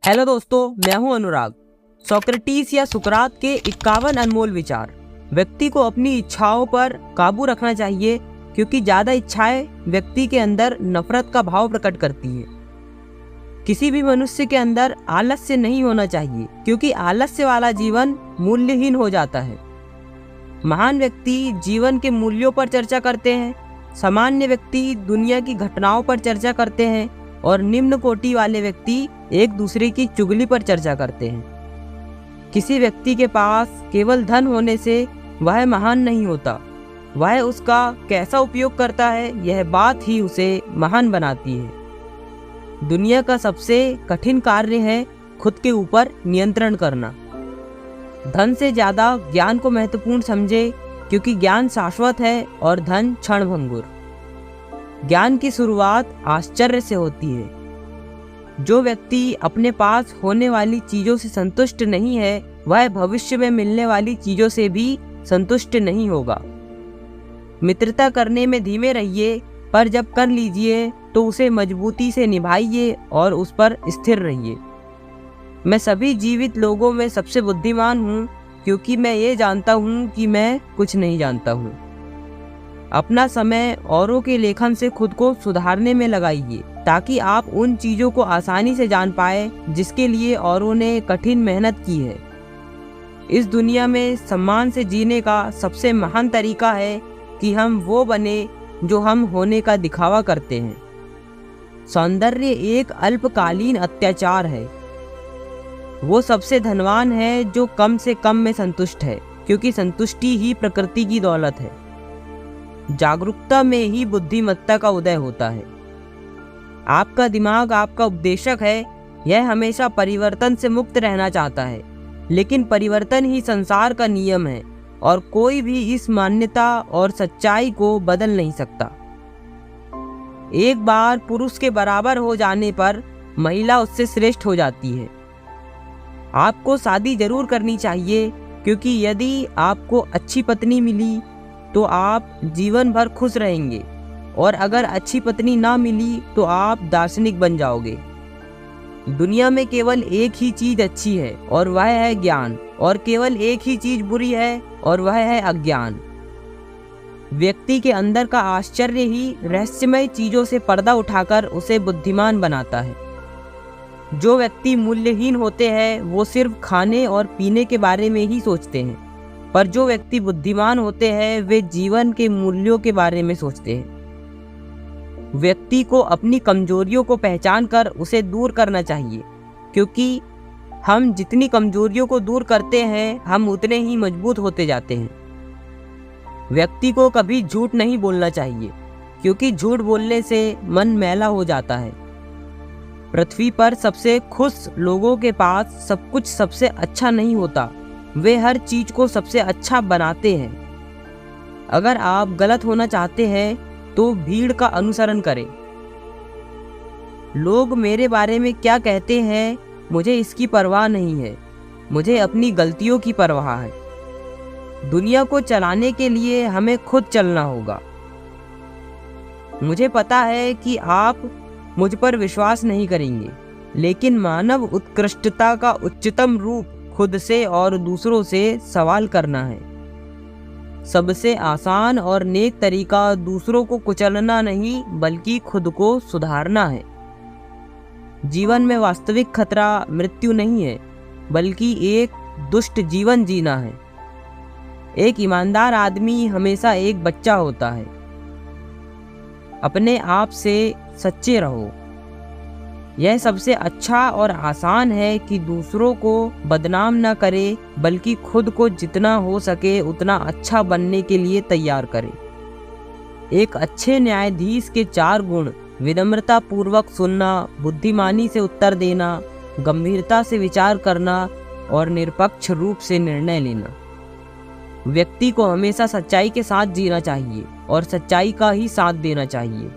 Hello दोस्तों, मैं हूं अनुराग। सोक्रेटिस या सुकरात के 51 अनमोल विचार। व्यक्ति को अपनी इच्छाओं पर काबू रखना चाहिए, क्योंकि ज्यादा इच्छाएं व्यक्ति के अंदर नफरत का भाव प्रकट करती है। किसी भी मनुष्य के अंदर आलस्य नहीं होना चाहिए, क्योंकि आलस्य वाला जीवन मूल्यहीन हो जाता है। महान व्यक्ति जीवन के मूल्यों पर चर्चा करते हैं, सामान्य व्यक्ति दुनिया की घटनाओं पर चर्चा करते हैं और निम्न कोटि वाले व्यक्ति एक दूसरे की चुगली पर चर्चा करते हैं। किसी व्यक्ति के पास केवल धन होने से वह महान नहीं होता, वह उसका कैसा उपयोग करता है यह बात ही उसे महान बनाती है। दुनिया का सबसे कठिन कार्य है खुद के ऊपर नियंत्रण करना। धन से ज्यादा ज्ञान को महत्वपूर्ण समझे, क्योंकि ज्ञान शाश्वत है और धन क्षणभंगुर। ज्ञान की शुरुआत आश्चर्य से होती है। जो व्यक्ति अपने पास होने वाली चीजों से संतुष्ट नहीं है, वह भविष्य में मिलने वाली चीजों से भी संतुष्ट नहीं होगा। मित्रता करने में धीमे रहिए, पर जब कर लीजिए तो उसे मजबूती से निभाइए और उस पर स्थिर रहिए। मैं सभी जीवित लोगों में सबसे बुद्धिमान हूँ, क्योंकि मैं ये जानता हूँ कि मैं कुछ नहीं जानता हूँ। अपना समय औरों के लेखन से खुद को सुधारने में लगाइए, ताकि आप उन चीजों को आसानी से जान पाए जिसके लिए औरों ने कठिन मेहनत की है। इस दुनिया में सम्मान से जीने का सबसे महान तरीका है कि हम वो बने जो हम होने का दिखावा करते हैं। सौंदर्य एक अल्पकालीन अत्याचार है। वो सबसे धनवान है जो कम से कम में संतुष्ट है, क्योंकि संतुष्टि ही प्रकृति की दौलत है। जागरूकता में ही बुद्धिमत्ता का उदय होता है। आपका दिमाग आपका उपदेशक है। यह हमेशा परिवर्तन से मुक्त रहना चाहता है, लेकिन परिवर्तन ही संसार का नियम है और कोई भी इस मान्यता और सच्चाई को बदल नहीं सकता। एक बार पुरुष के बराबर हो जाने पर महिला उससे श्रेष्ठ हो जाती है। आपको शादी जरूर करनी चाहिए, क्योंकि यदि आपको अच्छी पत्नी मिली तो आप जीवन भर खुश रहेंगे, और अगर अच्छी पत्नी ना मिली तो आप दार्शनिक बन जाओगे। दुनिया में केवल एक ही चीज अच्छी है और वह है ज्ञान, और केवल एक ही चीज बुरी है और वह है अज्ञान। व्यक्ति के अंदर का आश्चर्य ही रहस्यमय चीजों से पर्दा उठाकर उसे बुद्धिमान बनाता है। जो व्यक्ति मूल्यहीन होते हैं वो सिर्फ खाने और पीने के बारे में ही सोचते हैं, पर जो व्यक्ति बुद्धिमान होते हैं वे जीवन के मूल्यों के बारे में सोचते हैं। व्यक्ति को अपनी कमजोरियों को पहचान कर उसे दूर करना चाहिए, क्योंकि हम जितनी कमजोरियों को दूर करते हैं हम उतने ही मजबूत होते जाते हैं। व्यक्ति को कभी झूठ नहीं बोलना चाहिए, क्योंकि झूठ बोलने से मन मैला हो जाता है। पृथ्वी पर सबसे खुश लोगों के पास सब कुछ सबसे अच्छा नहीं होता, वे हर चीज को सबसे अच्छा बनाते हैं। अगर आप गलत होना चाहते हैं तो भीड़ का अनुसरण करें। लोग मेरे बारे में क्या कहते हैं मुझे इसकी परवाह नहीं है, मुझे अपनी गलतियों की परवाह है। दुनिया को चलाने के लिए हमें खुद चलना होगा। मुझे पता है कि आप मुझ पर विश्वास नहीं करेंगे, लेकिन मानव उत्कृष्टता का उच्चतम रूप खुद से और दूसरों से सवाल करना है। सबसे आसान और नेक तरीका दूसरों को कुचलना नहीं, बल्कि खुद को सुधारना है। जीवन में वास्तविक खतरा मृत्यु नहीं है, बल्कि एक दुष्ट जीवन जीना है। एक ईमानदार आदमी हमेशा एक बच्चा होता है। अपने आप से सच्चे रहो। यह सबसे अच्छा और आसान है कि दूसरों को बदनाम न करे, बल्कि खुद को जितना हो सके उतना अच्छा बनने के लिए तैयार करे। एक अच्छे न्यायाधीश के 4 गुण: विनम्रता पूर्वक सुनना, बुद्धिमानी से उत्तर देना, गंभीरता से विचार करना और निरपेक्ष रूप से निर्णय लेना। व्यक्ति को हमेशा सच्चाई के साथ जीना चाहिए और सच्चाई का ही साथ देना चाहिए।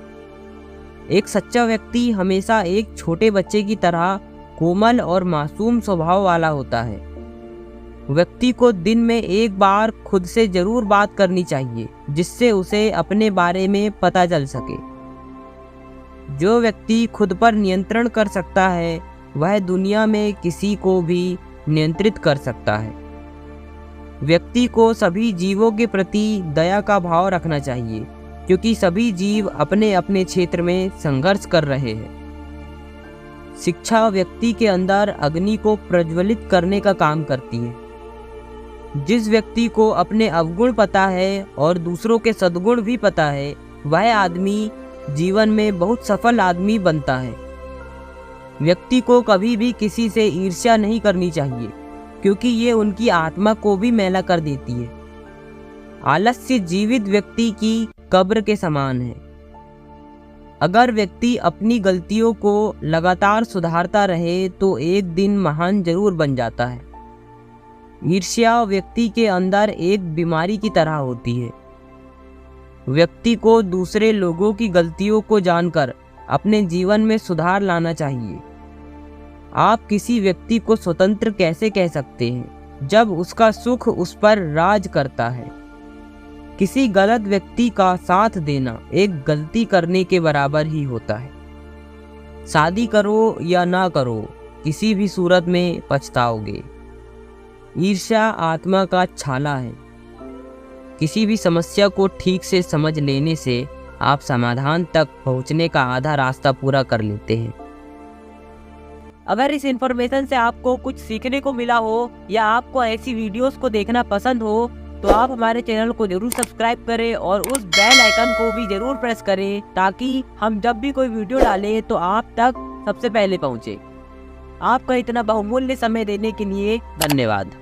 एक सच्चा व्यक्ति हमेशा एक छोटे बच्चे की तरह कोमल और मासूम स्वभाव वाला होता है। व्यक्ति को दिन में एक बार खुद से जरूर बात करनी चाहिए, जिससे उसे अपने बारे में पता चल सके। जो व्यक्ति खुद पर नियंत्रण कर सकता है वह दुनिया में किसी को भी नियंत्रित कर सकता है। व्यक्ति को सभी जीवों के प्रति दया का भाव रखना चाहिए, क्योंकि सभी जीव अपने अपने क्षेत्र में संघर्ष कर रहे हैं। शिक्षा व्यक्ति के अंदर अग्नि को प्रज्वलित करने का काम करती है। जिस व्यक्ति को अपने अवगुण पता है और दूसरों के सद्गुण भी पता है, वह आदमी जीवन में बहुत सफल आदमी बनता है। व्यक्ति को कभी भी किसी से ईर्ष्या नहीं करनी चाहिए, क्योंकि ये उनकी आत्मा को भी मैला कर देती है। आलस्य जीवित व्यक्ति की कब्र के समान है। अगर व्यक्ति अपनी गलतियों को लगातार सुधारता रहे तो एक दिन महान जरूर बन जाता है। ईर्ष्या व्यक्ति के अंदर एक बीमारी की तरह होती है। व्यक्ति को दूसरे लोगों की गलतियों को जानकर अपने जीवन में सुधार लाना चाहिए। आप किसी व्यक्ति को स्वतंत्र कैसे कह सकते हैं जब उसका सुख उस पर राज करता है? किसी गलत व्यक्ति का साथ देना एक गलती करने के बराबर ही होता है। शादी करो या ना करो, किसी भी सूरत में पछताओगे। ईर्ष्या आत्मा का छाला है। किसी भी समस्या को ठीक से समझ लेने से आप समाधान तक पहुंचने का आधा रास्ता पूरा कर लेते हैं। अगर इस इन्फॉर्मेशन से आपको कुछ सीखने को मिला हो या आपको ऐसी वीडियोस को देखना पसंद हो तो आप हमारे चैनल को जरूर सब्सक्राइब करें और उस बेल आइकन को भी जरूर प्रेस करें, ताकि हम जब भी कोई वीडियो डालें तो आप तक सबसे पहले पहुंचे। आपका इतना बहुमूल्य समय देने के लिए धन्यवाद।